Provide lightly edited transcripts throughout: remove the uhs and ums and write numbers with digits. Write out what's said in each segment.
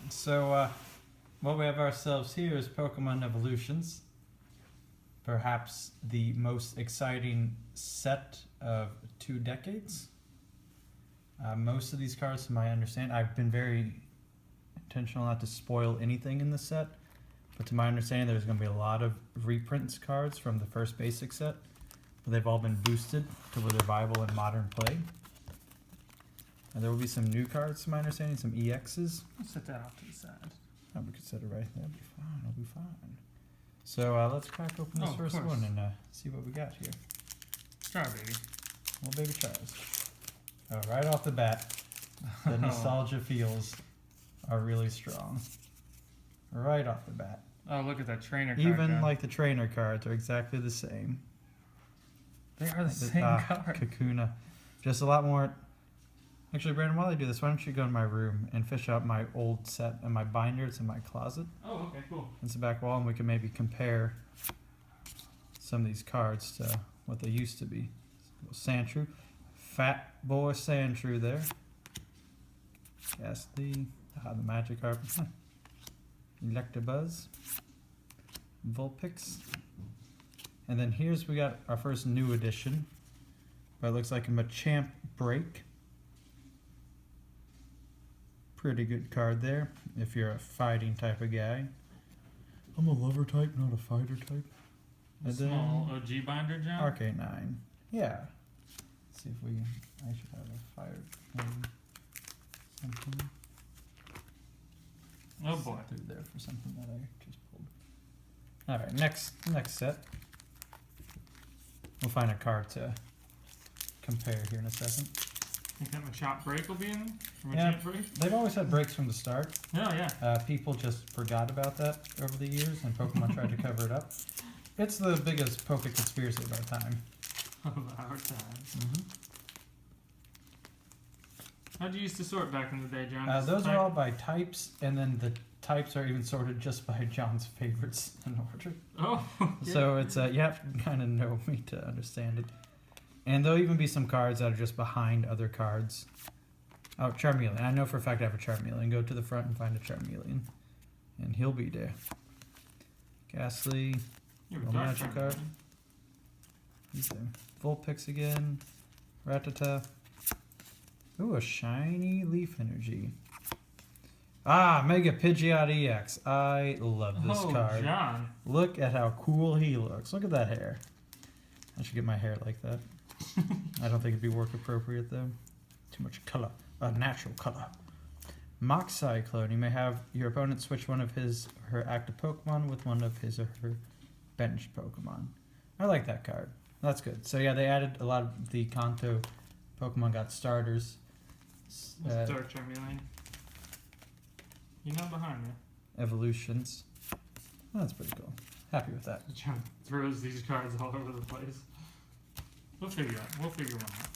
So, what we have ourselves here is Pokemon Evolutions. Perhaps the most exciting set of 2 decades. Most of these cards, from my understanding, I've been very intentional not to spoil anything in this set, but to my understanding, there's going to be a lot of reprints cards from the first basic set, but they've all been boosted to where they're viable in modern play. And there will be some new cards, to my understanding, some EXs. I'll set that off to the side. Oh, we could set it right there. It'll be fine. It'll be fine. So let's crack open this first one and see what we got here. Try, baby. Well, baby tries. Oh, right off the bat, the nostalgia feels are really strong. Right off the bat. Oh, look at that trainer card. Even like the trainer cards are exactly the same. They are the same card. Kakuna. Just a lot more. Actually, Brandon, while I do this, why don't you go in my room and fish out my old set and my binders in my closet? Oh, okay, cool. It's the back wall, and we can maybe compare some of these cards to what they used to be. Sandshrew. Fat boy Sandshrew there. Ghastly. The Magikarp. Electabuzz. Vulpix. And then here's we got our first new edition. But it looks like a Machamp Break. Pretty good card there if you're a fighting type of guy. I'm a lover type, not a fighter type. A small OG binder, John? RK9. Yeah. Let's see if we... I should have a fire something. Oh boy. Through there for something that I just pulled. Alright, next set. We'll find a card to compare here in a second. Think that Machamp Break will be in? Yeah, Break? they've always had breaks from the start. Oh, yeah. People just forgot about that over the years, and Pokemon tried to cover it up. It's the biggest Poke conspiracy of our time. Of our times. Mm-hmm. How'd you used to sort back in the day, John? Those are all by types, and then the types are even sorted just by John's favorites in order. Oh, okay. So it's you have to kind of know me to understand it. And there'll even be some cards that are just behind other cards. Oh, Charmeleon. I know for a fact I have a Charmeleon. Go to the front and find a Charmeleon. And he'll be there. Ghastly. You're a Magikarp. He's there. Vulpix again. Rattata. Ooh, a shiny Leaf Energy. Ah, Mega Pidgeot EX. I love this card. John. Look at how cool he looks. Look at that hair. I should get my hair like that. I don't think it'd be work appropriate though. Too much color. Natural color. Mock Cyclone. You may have your opponent switch one of his or her active Pokemon with one of his or her bench Pokemon. I like that card. That's good. So yeah, they added a lot of the Kanto Pokemon got starters. Dark Charmeleon. You're not behind me. Evolutions. Oh, that's pretty cool. Happy with that. John throws these cards all over the place. We'll figure one out.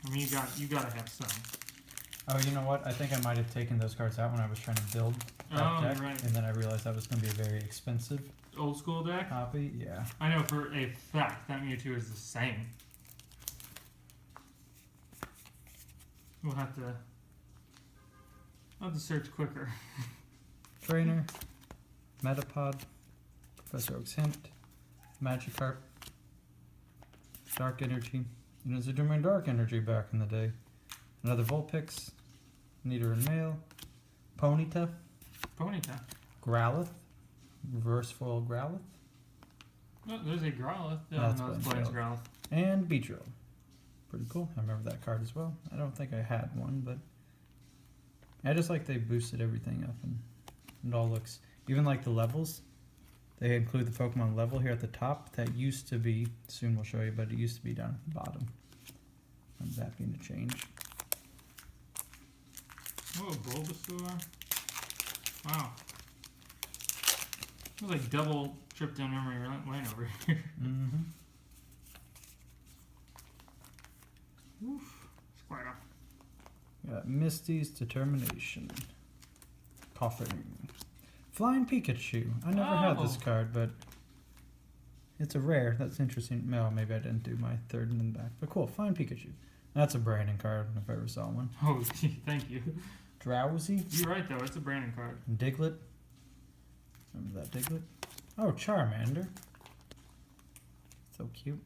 I mean, you gotta have some. Oh, you know what? I think I might have taken those cards out when I was trying to build that deck, right. and then I realized that was going to be a very expensive Old school deck? copy. Yeah. I know for a fact that Mewtwo is the same. We'll have to search quicker. Trainer, Metapod, Professor Oak's Hint, Magikarp, Dark Energy. You know, doing Dark Energy back in the day. Another Vulpix, Nidoran and Male, Ponyta, Growlithe, Reverse Foil Growlithe, Oh, there's a Growlithe. That's No, it's Blaine's Blaine's Growlithe. and Beedrill. Pretty cool. I remember that card as well. I don't think I had one, but I just like they boosted everything up and it all looks, even like the levels, they include the Pokemon level here at the top. That used to be, soon we'll show you, but it used to be down at the bottom. And that being a change. Oh, Bulbasaur. Wow. It was like double trip down memory lane over here. Mm-hmm. Oof. Squirtle. Got Misty's Determination. Coughing. Flying Pikachu. I never had this card, but it's a rare. That's interesting. No, maybe I didn't do my third in the back. But cool. Flying Pikachu. That's a Brandon card if I ever saw one. Oh, thank you. Drowsy. You're right though. It's a Brandon card. Diglett. Remember that Diglett? Oh, Charmander. So cute.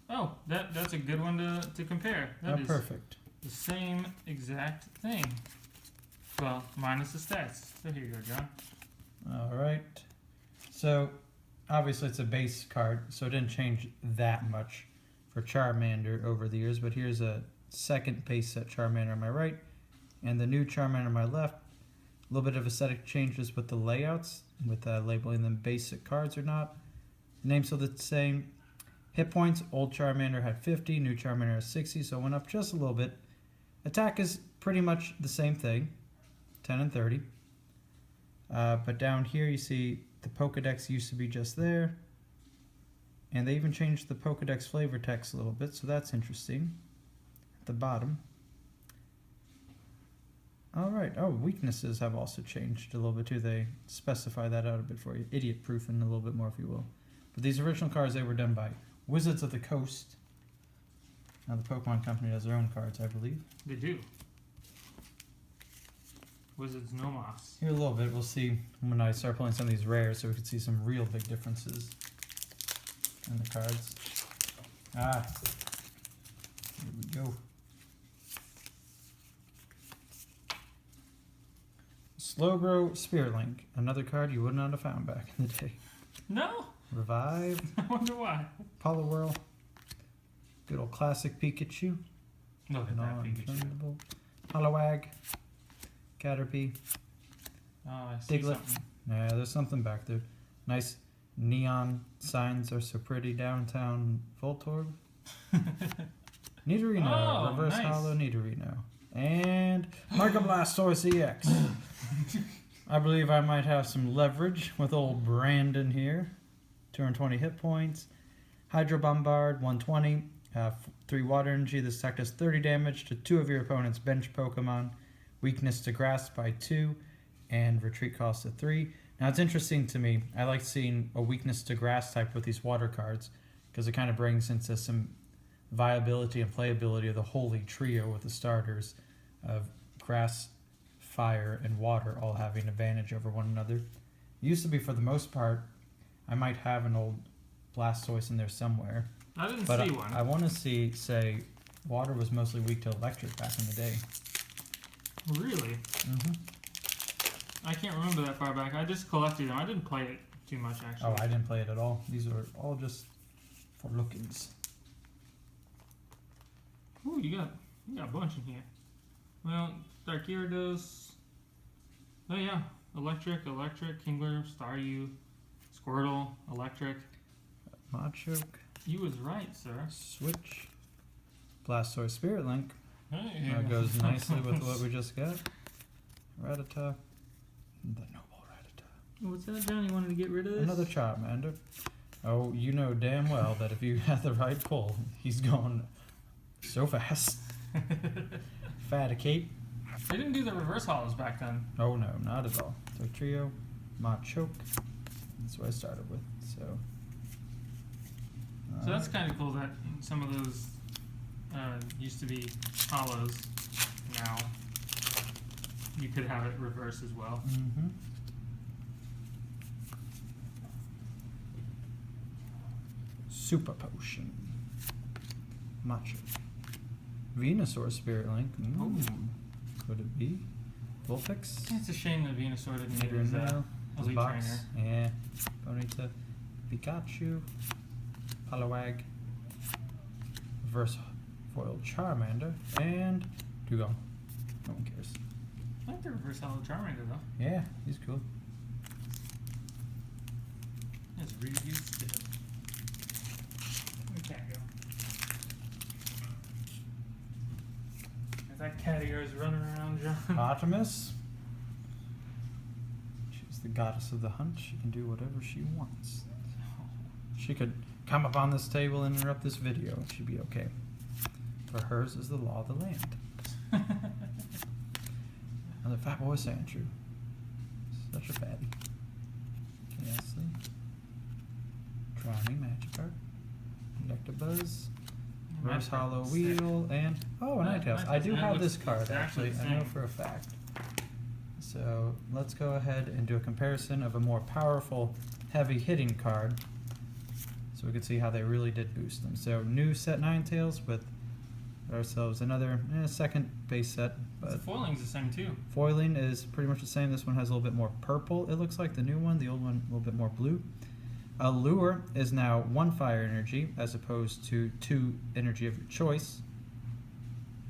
Oh, that's a good one to compare. That is perfect. the same exact thing. Well, minus the stats. So here you go, John. Alright. So, obviously it's a base card, so it didn't change that much for Charmander over the years, but here's a second base set Charmander on my right, and the new Charmander on my left. A little bit of aesthetic changes with the layouts, with labeling them basic cards or not. The name's still the same. Hit points, old Charmander had 50, new Charmander has 60, so it went up just a little bit. Attack is pretty much the same thing, 10 and 30. But down here you see the Pokedex used to be just there. And they even changed the Pokedex flavor text a little bit, so that's interesting. At the bottom. Alright, oh, weaknesses have also changed a little bit too. They specify that out a bit for you. Idiot proofing a little bit more, if you will. But these original cards, they were done by Wizards of the Coast. Now the Pokemon Company has their own cards, I believe. They do. Wizards no mas. Here a little bit, we'll see when I start pulling some of these rares so we can see some real big differences in the cards. Ah, here we go. Slowbro Spirit Link, another card you would not have found back in the day. No? Revive, I wonder why. Poliwhirl, good old classic Pikachu, Look at that Pikachu. non-turnable, Poliwag, Caterpie, Oh, I see Diglett. something. Yeah, there's something back there. Nice neon signs are so pretty downtown Voltorb. Nidorino, Oh, reverse nice. hollow Nidorino. And Mega Blastoise EX. I believe I might have some leverage with old Brandon here. 220 hit points. Hydro Bombard, 120. 3 water energy. This attack does 30 damage to 2 of your opponent's bench Pokemon. Weakness to grass by 2. And retreat cost of 3. Now it's interesting to me. I like seeing a weakness to grass type with these water cards. Because it kind of brings into some viability and playability of the holy trio with the starters of grass, fire, and water all having advantage over one another. It used to be, for the most part, I might have an old Blastoise in there somewhere. I didn't But see one. I want to say, water was mostly weak to electric back in the day. Really? Mm-hmm. I can't remember that far back. I just collected them. I didn't play it too much, actually. Oh, I didn't play it at all. These are all just for lookings. Ooh, you got a bunch in here. Well, Dark Gyarados. Oh yeah, Electric, Kingler, Staryu, Squirtle, Electric. Machoke, You was right, sir. Switch, Blastoise Spirit Link. Hey. That goes nicely with what we just got. Rattata, the noble Rattata. What's that, John? You wanted to get rid of this? Another Charmander. Oh, you know damn well that if you have the right pull, he's going so fast. Faticate. They didn't do the reverse hollows back then. Oh no, not at all. So trio, Machoke. That's what I started with. So So that's kind of cool that some of those used to be hollows. Now you could have it reverse as well. Mm-hmm. Super Potion. Machoke. Venusaur Spirit Link. Ooh. Could it be? Vulpix? It's a shame that Venusaur didn't get his Nidorino. elite Box. trainer. Yeah. Ponyta. Pikachu. Poliwag. Reverse Foil Charmander. And Dugong. No one cares. I like the reverse hollow Charmander though. Yeah, he's cool. That's really good. We can't go. Is that cat of yours running around, John? Artemis. She's the goddess of the hunt. She can do whatever she wants. She could come up on this table and interrupt this video and she'd be okay. For hers is the law of the land. Another Fat Boy Sandshrew. Such a fatty. Ghastly. Drowning Magikarp. Electabuzz. Reverse Hollow Wheel, and oh, a Ninetales. I do have this card actually. I know for a fact. So let's go ahead and do a comparison of a more powerful, heavy hitting card. So we can see how they really did boost them. So new set Ninetales with ourselves another second base set. The But foiling's the same too. foiling is pretty much the same. This one has a little bit more purple, it looks like, the new one. The old one a little bit more blue. Allure is now 1 fire energy as opposed to 2 energy of your choice.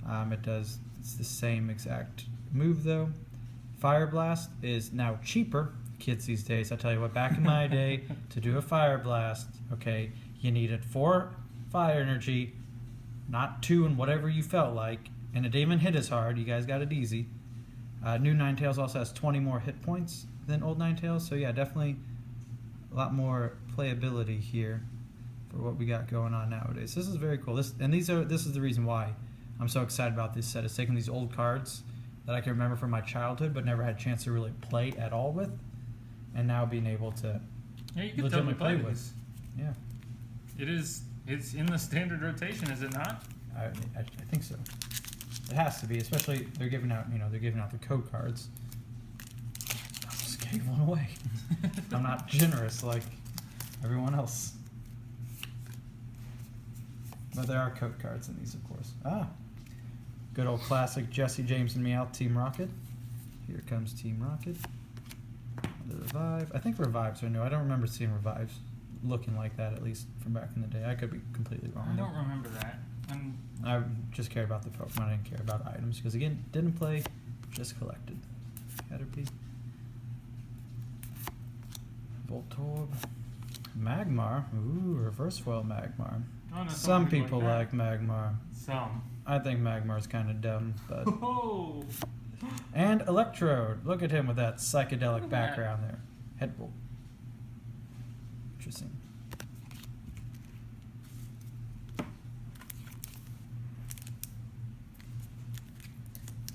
It's the same exact move though. Fire Blast is now cheaper. Kids these days, I tell you what, back in my day, to do a Fire Blast, okay, you needed 4 fire energy, not 2 and whatever you felt like, and it didn't even hit as hard. You guys got it easy. New Ninetales also has 20 more hit points than old Ninetales, so yeah, definitely a lot more playability here for what we got going on nowadays. This is very cool. This is the reason why I'm so excited about this set. Is taking these old cards that I can remember from my childhood but never had a chance to really play at all with, and now being able to Yeah, you can legitimately totally play play with. Yeah, It's in the standard rotation, is it not? I think so. It has to be, especially they're giving out the code cards. I just gave one away. I'm not generous like everyone else. But there are code cards in these, of course. Good old classic Jesse James and Meowth Team Rocket. Here comes Team Rocket. The Revive. I think Revives are new. I don't remember seeing Revives looking like that, at least from back in the day. I could be completely wrong. I don't remember that. I just cared about the Pokemon. I didn't care about items because, again, didn't play, just collected. Caterpie. Voltorb. Magmar. Ooh, reverse foil Magmar. Oh, no, Some people like like Magmar. Some. I think Magmar's kind of dumb, but... Oh. And Electrode. Look at him with that psychedelic Look at background there. Headbolt. Interesting.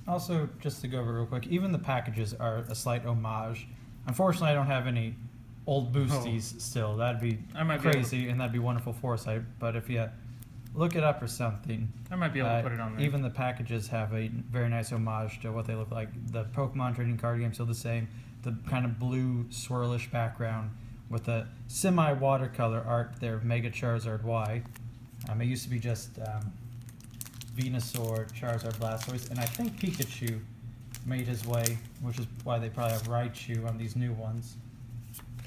Also, just to go over real quick, even the packages are a slight homage. Unfortunately, I don't have any old boosties still. That'd be I might be crazy, and that'd be wonderful foresight. But if you look it up or something, I might be able to put it on there. even the packages have a very nice homage to what they look like. The Pokemon trading card game still the same. The kind of blue swirlish background with the semi-watercolor art there of Mega Charizard Y. It used to be just Venusaur, Charizard, Blastoise, and I think Pikachu made his way, which is why they probably have Raichu on these new ones.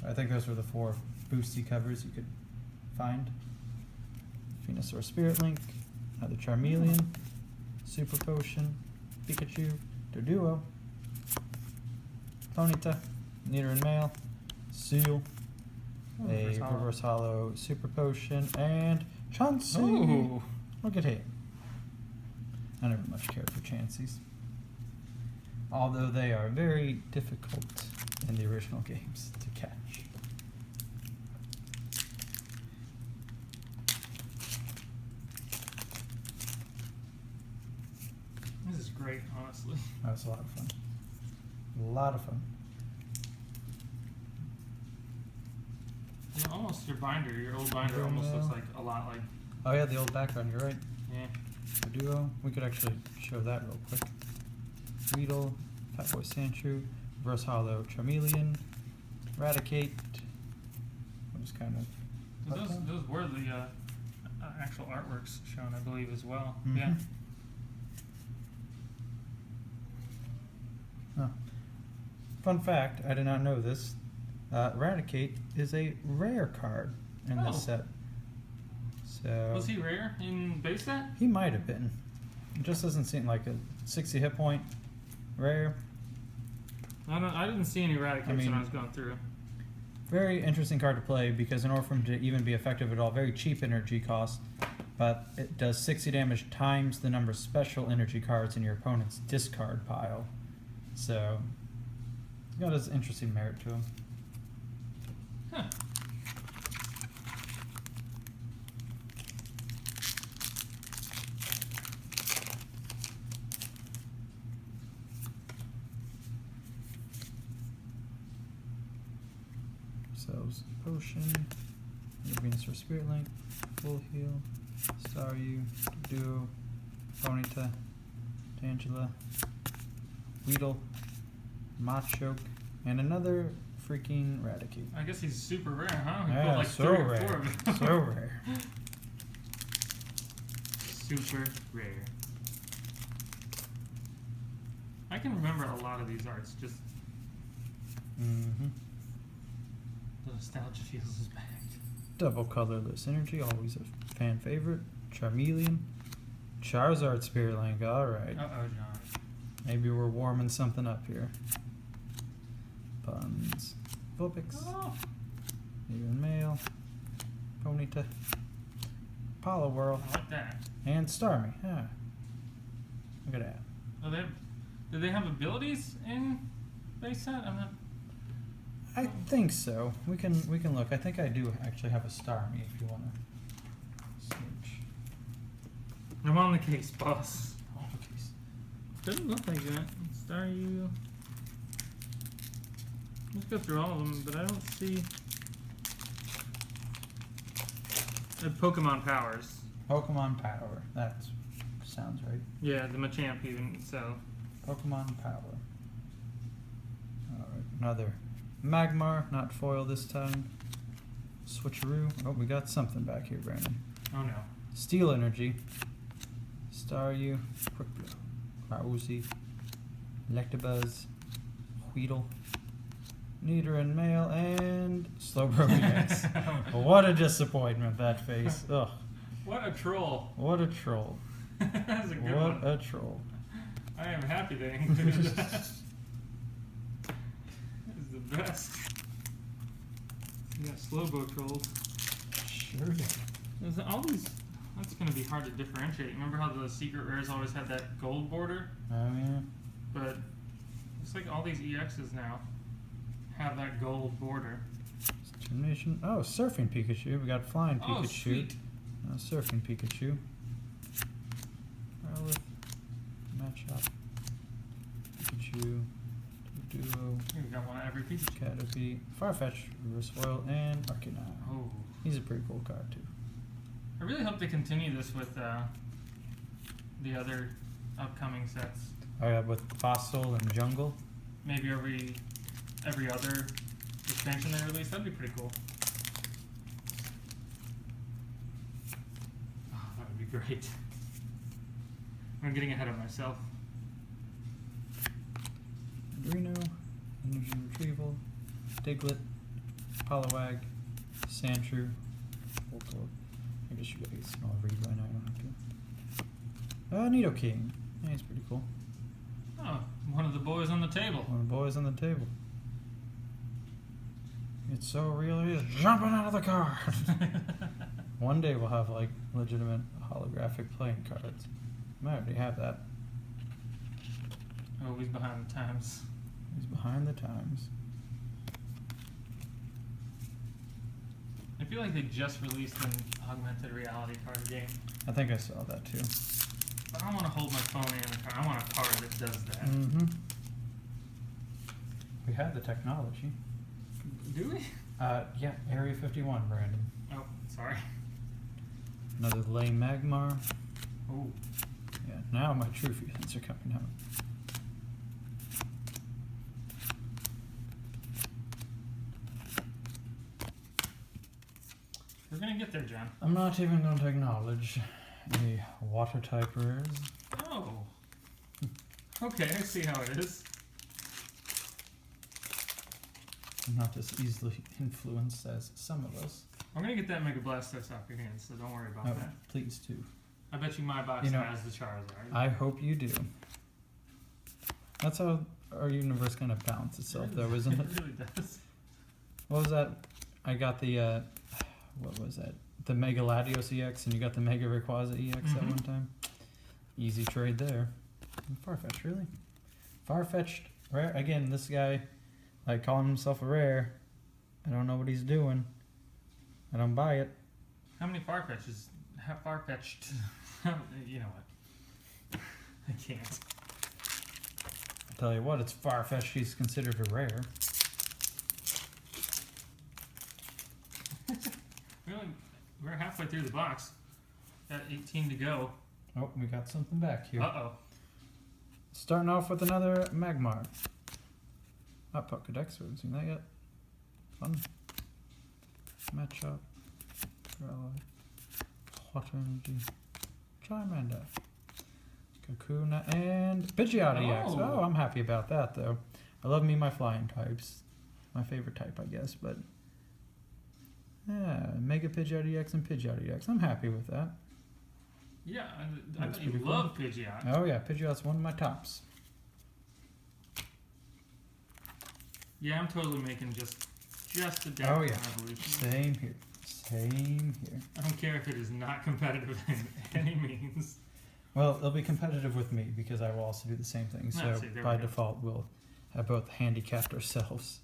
I think those were the 4 boosty covers you could find. Venusaur Spirit Link, another Charmeleon, Super Potion, Pikachu, Doduo, Ponyta, Nidoran Male, Seal, a Reverse Hollow Super Potion, and Chansey. Ooh. Look at him. I never much cared for Chanseys, although they are very difficult in the original games to catch. This is great, honestly. That was a lot of fun. A lot of fun. Yeah, almost your binder, your old binder almost looks like a lot like. Oh yeah, the old background, you're right. Yeah. The Duo, we could actually show that real quick. Weedle, Fat Boy Sandshrew, Reverse Hollow Charmeleon, Eradicate. What is kind of... Those were the actual artworks shown, I believe, as well. Mhm. Yeah. Oh. Fun fact, I did not know this. Eradicate is a rare card in this set. So Was he rare in base set? he might have been. It just doesn't seem like a 60 hit point rare. I didn't see any Eradicates when mean- I was going through. Very interesting card to play because in order for him to even be effective at all, very cheap energy cost, but it does 60 damage times the number of special energy cards in your opponent's discard pile. So it's got this interesting merit to him. Huh. Ourselves Potion, Venusaur Spirit Link, Full Heal, Staryu, Duo, Ponyta, Tangela, Weedle, Machoke, and another freaking Raticate. I guess he's super rare, huh? We Yeah, pulled like so 3 or rare. 4 of them. So rare. Super rare. I can remember a lot of these arts, just Mm-hmm. the nostalgia feels is back. Double colorless energy, always a fan favorite. Charmeleon, Charizard Spirit Link. All right, Uh-oh, John. maybe we're warming something up here. Buns, Vulpix, Oh. even Mail, Ponyta, Poliwhirl, I like that. and Starmie. Yeah, look at that. Oh, do they have abilities in base set? I'm not. I think so. We can look. I think I do actually have a Starmie if you want to search. I'm on the case, boss. Oh, okay. Doesn't look like that. Star you. Let's go through all of them, but I don't see. Pokemon powers. Pokemon Power. That sounds right. Yeah, the Machamp even. So. Pokemon Power. Alright, another Magmar, not foil this time. Switcheroo. Oh, we got something back here, Brandon. Oh no. Steel Energy. Staryu. Quickblow. Krauzy. Electabuzz. Weedle. Nidoran Male, and Slowbro EX. What a disappointment, that face. Ugh. What a troll. What a troll. That's a good What one. a troll. I am happy they included that. That is the best. You got Slowbo trolled. Sure did. There's all these. That's going to be hard to differentiate. Remember how the secret rares always had that gold border? Oh, yeah. But it's like all these EXs now have that gold border. Determination. Oh, Surfing Pikachu. We got Flying Oh, Pikachu. sweet. Surfing Pikachu. Growlithe. Matchup. Pikachu. Duo. Here, we got one of every Pikachu. Caterpie. Farfetch. Reverse Foil. And Arcanine. Oh. He's a pretty cool card, too. I really hope they continue this with the other upcoming sets. Oh, yeah, with Fossil and Jungle. Maybe every other expansion they release. That'd be pretty cool. Oh, that would be great. I'm getting ahead of myself. Reno. Energy Retrieval. Diglett. Poliwag. Sandshrew. Voltorb. I guess you guys can all read by now. I don't have to. Nidoking. Yeah, he's pretty cool. Oh, one of the boys on the table. One of the boys on the table. It's so real, he is jumping out of the car. One day we'll have like legitimate holographic playing cards. I might already have that. Oh, he's behind the times. He's behind the times. I feel like they just released an augmented reality card game. I think I saw that too. But I don't want to hold my phone in the car. I want a card that does that. Mm-hmm. We have the technology. Do we? Yeah, Area 51, Brandon. Oh, sorry. Another lame Magmar. Oh. Yeah, now my true feelings are coming out. We're gonna get there, John. I'm not even going to acknowledge any water type rares. Oh. Okay, I see how it is. I'm not as easily influenced as some of us. I'm gonna get that Mega Blastoise off your hands, so don't worry about Oh, that. please do. I bet you my box You know, has the Charizard. I hope you do. That's how our universe kind of balances itself, though, isn't it? It really does. What was that? I got the, what was that? The Mega Latios EX, and you got the Mega Rayquaza EX at Mhm. one time. Easy trade there. And Farfetch, really? Farfetched, rare. Again, this guy, like, calling himself a rare. I don't know what he's doing. I don't buy it. How many Farfetches? How far-fetched? You know what? I can't. I'll tell you what, it's Farfetched. He's considered a rare. We're halfway through the box. Got 18 to go. Oh, we got something back here. Uh-oh. Starting off with another Magmar. Not Pokedex, we haven't seen that yet. Fun. Matchup. Water Energy. Charmander. Kakuna and Pidgeot EX. Oh. Oh, I'm happy about that though. I love me my flying types. My favorite type, I guess, but yeah, Mega Pidgeot EX and Pidgeot EX. I'm happy with that. Yeah, I That's thought you pretty cool. love Pidgeot. Oh yeah, Pidgeot's one of my tops. Yeah, I'm totally making just a deck Oh, for yeah. Evolution. Same here. Same here. I don't care if it is not competitive in any means. Well, it'll be competitive with me because I will also do the same thing. Ah, So see, there by we go. default, we'll have both handicapped ourselves.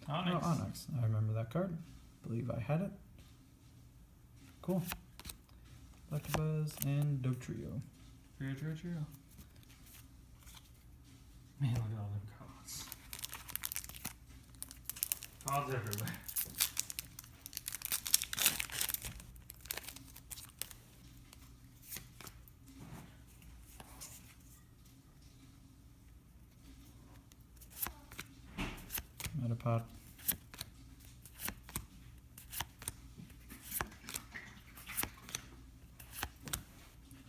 Onyx. Oh, Onyx. I remember that card. Believe I had it. Cool. Electabuzz and Dotrio. Trio. Man, look at all them cards. Cards everywhere. Metapod.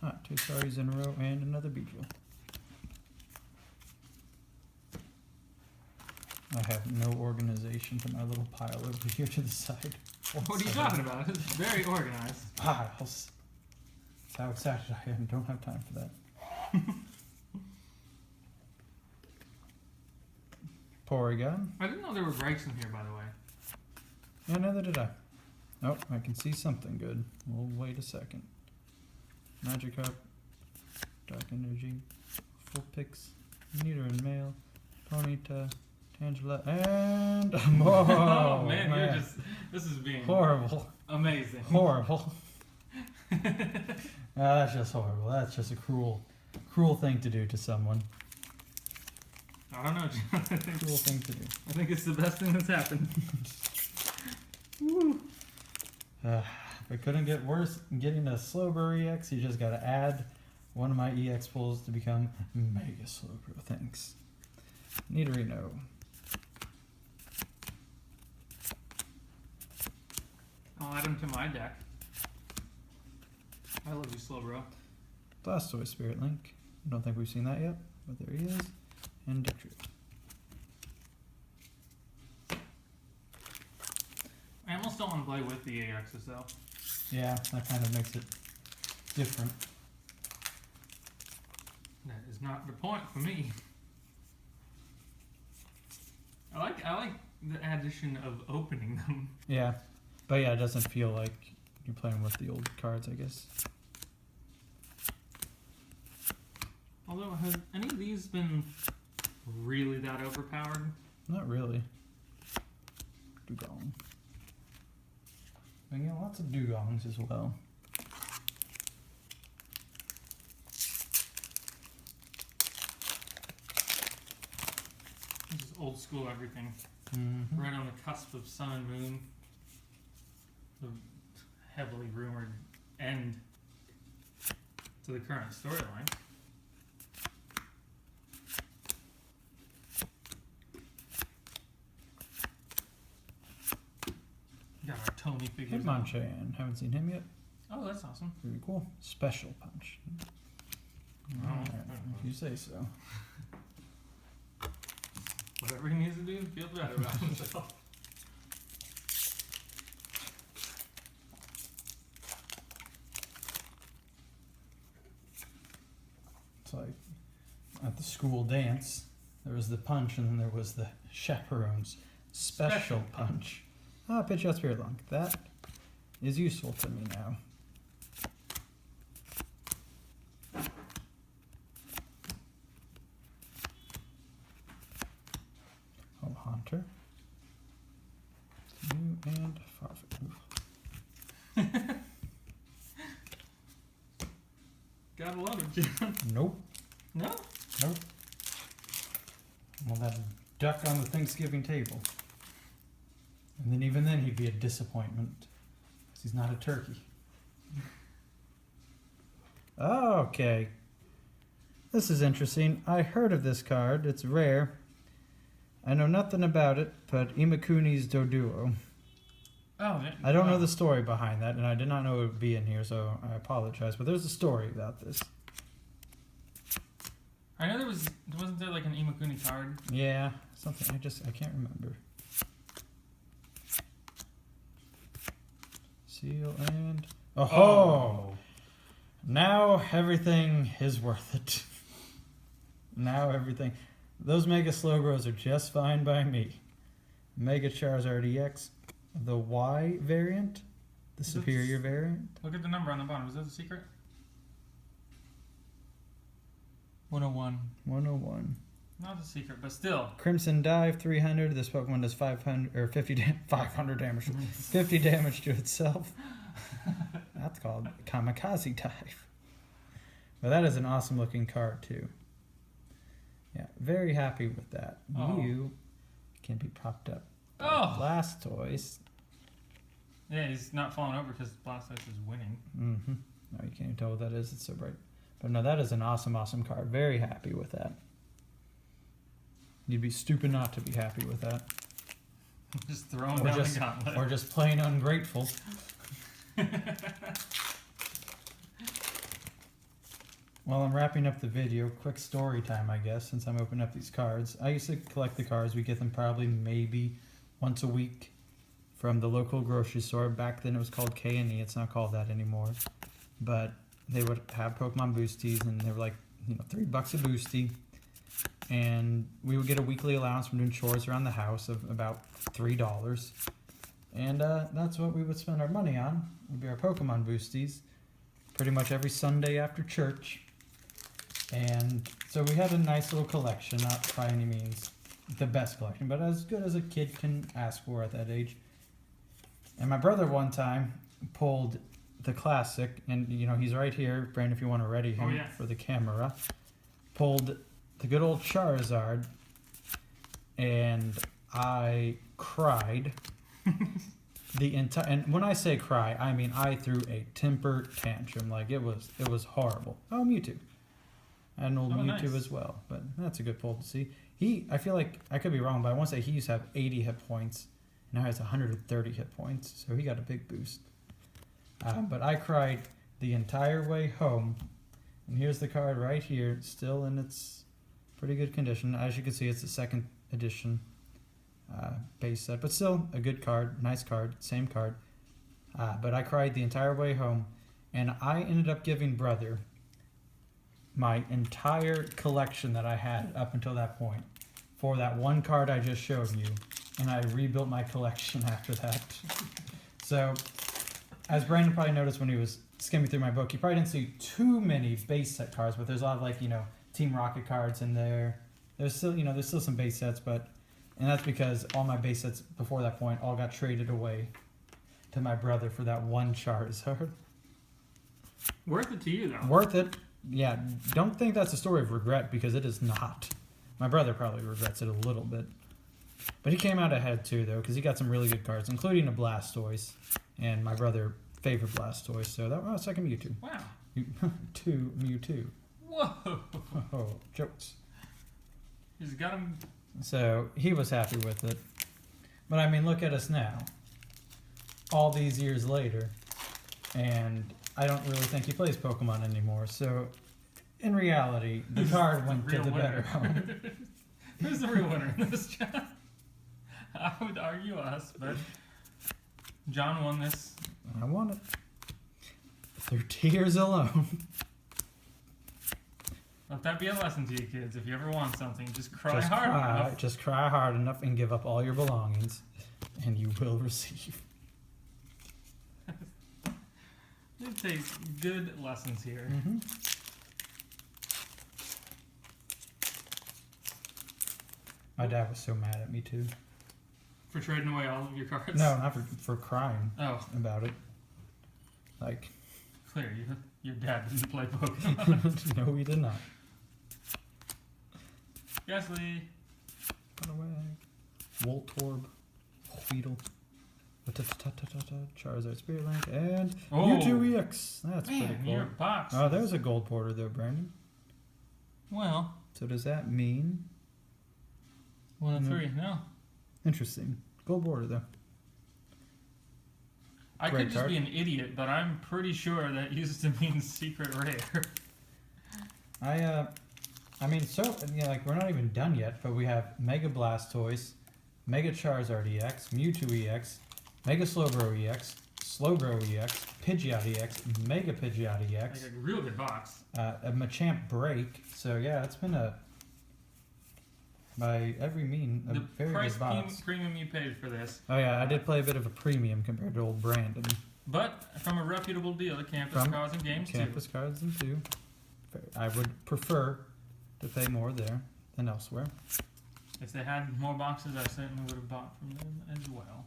Ah, 2 Starries in a row and another Beedrill. I have no organization to my little pile over here to the side. What are you talking about? It's very organized. Piles. That's how excited I am. Don't have time for that. Porygon. I didn't know there were breaks in here, by the way. Yeah, neither did I. Oh, I can see something good. We'll wait a second. Magikarp, Dark Energy, Full Pix, Meter and Mail, Ponyta, Tangela, and Oh, man, this is being horrible, amazing. horrible. That's just horrible. That's just a cruel thing to do to someone. I don't know, John. Cruel thing to do. I think it's the best thing that's happened. Woo. If it couldn't get worse, getting a Slowbro EX, you just gotta add one of my EX pulls to become Mega Slowbro. Thanks. Nidorino. I'll add him to my deck. I love you, slow bro. Blastoise Spirit Link. I don't think we've seen that yet, but there he is. And Dictrio. I almost don't want to play with the AXs though. Yeah, that kind of makes it different. That is not the point for me. I like the addition of opening them. Yeah, but yeah, it doesn't feel like you're playing with the old cards, I guess. Although, has any of these been really that overpowered? Not really. Dugong. But yeah, lots of Dugongs as well. This is old school everything. Mm-hmm. Right on the cusp of Sun and Moon. The heavily rumored end to the current storyline. Got our Tony figures. Hitmonchan. Haven't seen him yet. Oh, that's awesome. Pretty cool. Special Punch. Oh. Alright, if you say so. Whatever he needs to do to feel better about himself. It's like at the school dance, there was the punch and then there was the chaperone's special punch. Ah, Pidgeot Spirit Link. That is useful to me now. Oh, Haunter. New and Farfetch'd. Gotta love it, Jim. Nope. No? Nope. Well, that duck on the Thanksgiving table. And then even then he'd be a disappointment. Because he's not a turkey. Okay. This is interesting. I heard of this card. It's rare. I know nothing about it, but Imakuni's Doduo. Oh, yeah. I don't know the story behind that, and I did not know it would be in here, so I apologize. But there's a story about this. I know wasn't there like an Imakuni card? Yeah, something. I can't remember. Seal and oh. Now everything is worth it. Now everything. Those Mega Slowbros are just fine by me. Mega Charizard EX, the Y variant, the superior variant. Look at the number on the bottom. Is that the secret? 101. 101. Not a secret, but still. Crimson Dive 300. This Pokemon does 500 or 500 damage. 50 damage to itself. That's called Kamikaze Dive. But that is an awesome looking card too. Yeah, very happy with that. Oh. You can be propped up. Oh! Blastoise. Yeah, he's not falling over because Blastoise is winning. Mm-hmm. No, you can't even tell what that is. It's so bright. But no, that is an awesome, awesome card. Very happy with that. You'd be stupid not to be happy with that. Just throwing down the gauntlet. Or just plain ungrateful. While I'm wrapping up the video, quick story time, I guess, since I'm opening up these cards. I used to collect the cards. We get them probably maybe once a week from the local grocery store. Back then it was called K&E. It's not called that anymore. But they would have Pokemon Boosties, and they were like, $3 a boostie. And we would get a weekly allowance from doing chores around the house of about $3. And that's what we would spend our money on. Would be our Pokemon Boosties. Pretty much every Sunday after church. And so we had a nice little collection, not by any means the best collection, but as good as a kid can ask for at that age. And my brother one time pulled the classic, and he's right here, Brandon, if you want to ready him for the camera. Pulled the good old Charizard, and I cried and when I say cry, I mean I threw a temper tantrum. Like it was horrible. Oh, Mewtwo. I had an old Mewtwo nice. as well, but that's a good pull to see. I feel like, I could be wrong, but I want to say he used to have 80 hit points. Now he has 130 hit points, so he got a big boost. But I cried the entire way home, and here's the card right here, still in its pretty good condition. As you can see, it's the second edition base set, but still a good card, nice card, same card. But I cried the entire way home, and I ended up giving brother my entire collection that I had up until that point for that one card I just showed you, and I rebuilt my collection after that. So, as Brandon probably noticed when he was skimming through my book, he probably didn't see too many base set cards, but there's a lot of Team Rocket cards in there. There's still some base sets, and that's because all my base sets before that point all got traded away to my brother for that one Charizard. Worth it to you, though. Worth it. Yeah, don't think that's a story of regret, because it is not. My brother probably regrets it a little bit. But he came out ahead too, though, because he got some really good cards, including a Blastoise, and my brother favored Blastoise, so that was second Mewtwo. Wow. Two Mewtwo. Whoa. Oh, jokes. He's got him. So he was happy with it. But I mean, look at us now. All these years later, and I don't really think he plays Pokemon anymore, so in reality, the card went to the better home. Who's the real winner in this chat? I would argue us, but John won this. I won it. Through tears alone. Let that be a lesson to you kids. If you ever want something, just cry hard enough. Just cry hard enough and give up all your belongings, and you will receive. It takes good lessons here. Mm-hmm. My dad was so mad at me too. For trading away all of your cards? No, not for crying about it. Like, clear, your dad didn't play Pokemon. no, he did not. Gasly. Run away. Voltorb. Weedle. Charizard Spirit Link and Oh. Mewtwo EX. That's pretty Man, cool. your box. Oh, there's a gold border there, Brandon. Well, So does that mean 1 of No. 3. No. interesting gold border though? I Great could just card. be an idiot, but I'm pretty sure that used to mean secret rare. I mean, so like we're not even done yet, but we have Mega Blastoise, Mega Charizard EX, Mewtwo EX, Mega Slowbro EX, Slowbro EX, Pidgeot EX, Mega Pidgeot Like EX, a real good box. a Machamp Break. So yeah, it's been by every mean, a The very price good box. premium you paid for this. Oh yeah, I did play a bit of a premium compared to old Brandon. But from a reputable dealer, Campus From Cards and Games Campus Cards and two. I would prefer to pay more there than elsewhere. too. If they had more boxes, I certainly would have bought from them as well.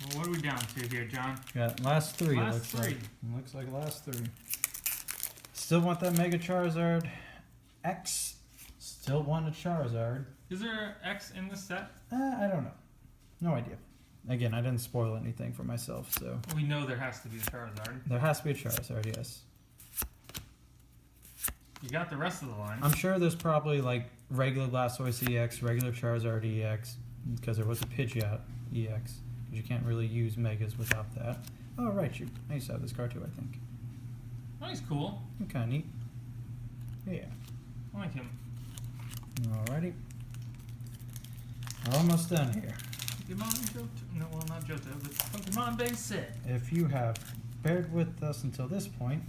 Well, what are we down to here, John? Yeah, last three. Last looks three. Like. Looks like last three. Still want that Mega Charizard X. Still want a Charizard. Is there X in this set? I don't know. No idea. Again, I didn't spoil anything for myself, so We know there has to be a Charizard. there has to be a Charizard. Yes, You got the rest of the line. I'm sure there's probably like regular Blastoise EX, regular Charizard EX, because there was a Pidgeot EX. Because you can't really use Megas without that. Oh right, I used to have this card too. I think. Oh, he's cool. Kind of neat. Yeah. I like him. Alrighty. Almost done here. Pokemon Johto. No, well, not Johto, but Pokemon base set. If you have bared with us until this point,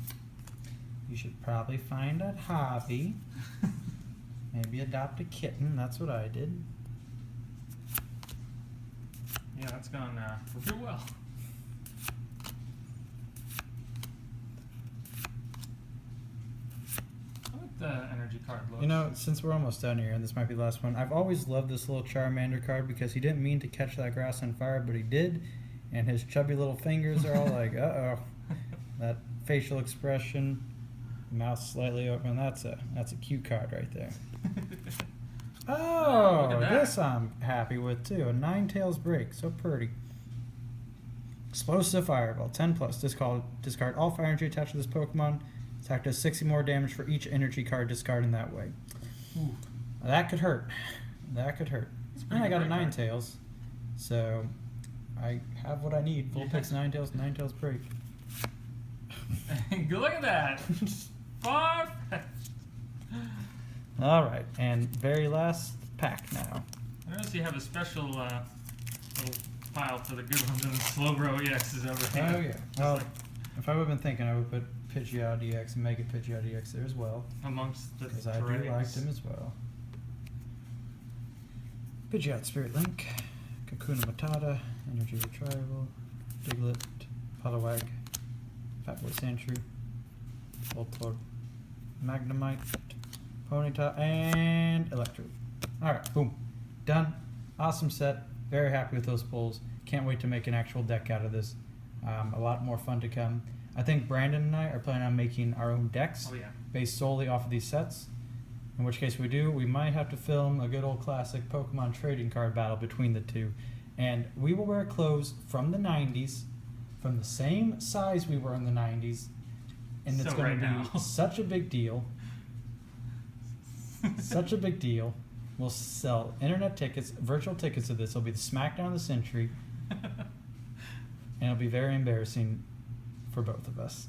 you should probably find a hobby. Maybe adopt a kitten. That's what I did. Yeah, that's gone real well. I like the energy card look. You know, since we're almost done here, and this might be the last one, I've always loved this little Charmander card because he didn't mean to catch that grass on fire, but he did. And his chubby little fingers are all like, uh-oh. That facial expression, mouth slightly open. That's a cute card right there. Oh, look Oh, at that. this I'm happy with too. A Ninetales Break, so pretty. Explosive Fireball, 10 plus. Discard all fire energy attached to this Pokemon. Attack does 60 more damage for each energy card discarded in that way. Ooh. That could hurt. That could hurt. It's a And I pretty got a great card. Ninetales, so I have what I need. Full Yeah. picks Ninetales Break. Look at that. Far. All right, and very last pack now. I notice you have a special little file for the good ones and the Slowbro EXs over here. Oh yeah. Well, if I would have been thinking, I would put Pidgeot EX and Mega Pidgeot EX there as well, Amongst the because I do dregs. like them as well. Pidgeot Spirit Link, Kakuna Matata, Energy Retrieval, Diglett, Poliwag, Fatboy Sandshrew, Voltorb, Magnemite, Ponyta, and Electro. Alright, boom. Done. Awesome set. Very happy with those pulls. Can't wait to make an actual deck out of this. A lot more fun to come. I think Brandon and I are planning on making our own decks Oh yeah. based solely off of these sets. In which case we do, we might have to film a good old classic Pokemon trading card battle between the two. And we will wear clothes from the 90s, from the same size we were in the 90s. And it's So going right to now. be such a big deal. Such a big deal. We'll sell internet tickets, virtual tickets to this. It'll be the SmackDown of the century. And it'll be very embarrassing for both of us.